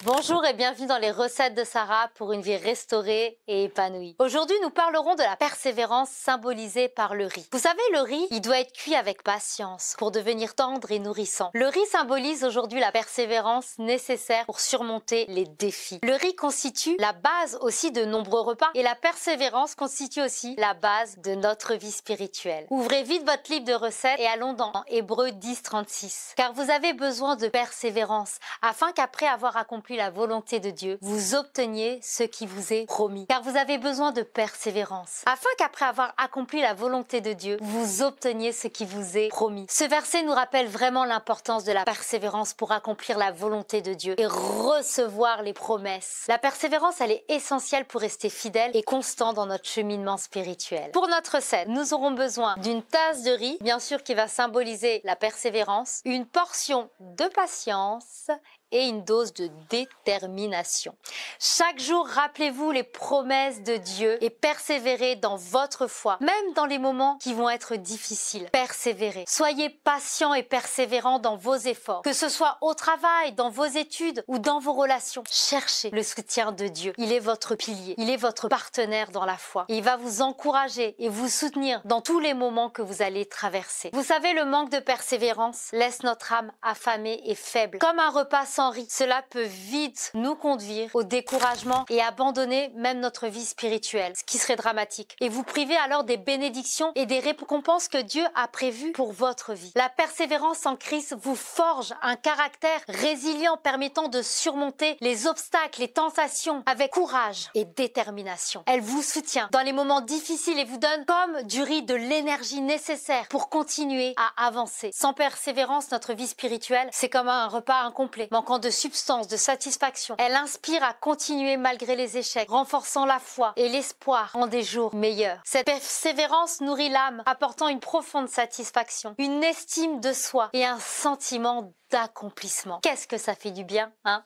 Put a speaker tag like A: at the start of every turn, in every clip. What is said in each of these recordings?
A: Bonjour et bienvenue dans les recettes de Sarah pour une vie restaurée et épanouie. Aujourd'hui, nous parlerons de la persévérance symbolisée par le riz. Vous savez, le riz, il doit être cuit avec patience pour devenir tendre et nourrissant. Le riz symbolise aujourd'hui la persévérance nécessaire pour surmonter les défis. Le riz constitue la base aussi de nombreux repas et la persévérance constitue aussi la base de notre vie spirituelle. Ouvrez vite votre livre de recettes et allons dans Hébreux 10:36. Car vous avez besoin de persévérance afin qu'après avoir accompli la volonté de Dieu, vous obteniez ce qui vous est promis. Car vous avez besoin de persévérance, afin qu'après avoir accompli la volonté de Dieu, vous obteniez ce qui vous est promis. Ce verset nous rappelle vraiment l'importance de la persévérance pour accomplir la volonté de Dieu et recevoir les promesses. La persévérance, elle est essentielle pour rester fidèle et constant dans notre cheminement spirituel. Pour notre recette, nous aurons besoin d'une tasse de riz, bien sûr qui va symboliser la persévérance, une portion de patience et une dose de détermination. Chaque jour, rappelez-vous les promesses de Dieu et persévérez dans votre foi, même dans les moments qui vont être difficiles. Persévérez. Soyez patient et persévérant dans vos efforts, que ce soit au travail, dans vos études ou dans vos relations. Cherchez le soutien de Dieu. Il est votre pilier, il est votre partenaire dans la foi. Et il va vous encourager et vous soutenir dans tous les moments que vous allez traverser. Vous savez, le manque de persévérance laisse notre âme affamée et faible. Comme un repas sans riz, cela peut vite nous conduire au découragement et abandonner même notre vie spirituelle, ce qui serait dramatique. Et vous privez alors des bénédictions et des récompenses que Dieu a prévues pour votre vie. La persévérance en Christ vous forge un caractère résilient permettant de surmonter les obstacles, les tentations avec courage et détermination. Elle vous soutient dans les moments difficiles et vous donne comme du riz de l'énergie nécessaire pour continuer à avancer. Sans persévérance, notre vie spirituelle, c'est comme un repas incomplet, manquant de substance, de satisfaction. Elle inspire à continuer malgré les échecs, renforçant la foi et l'espoir en des jours meilleurs. Cette persévérance nourrit l'âme, apportant une profonde satisfaction, une estime de soi et un sentiment d'accomplissement. Qu'est-ce que ça fait du bien, hein?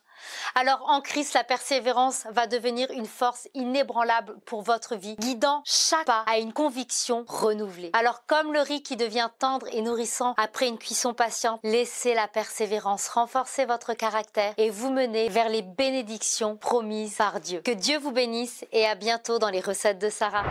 A: Alors en Christ, la persévérance va devenir une force inébranlable pour votre vie, guidant chaque pas à une conviction renouvelée. Alors comme le riz qui devient tendre et nourrissant après une cuisson patiente, laissez la persévérance renforcer votre caractère et vous mener vers les bénédictions promises par Dieu. Que Dieu vous bénisse et à bientôt dans les recettes de Sarah.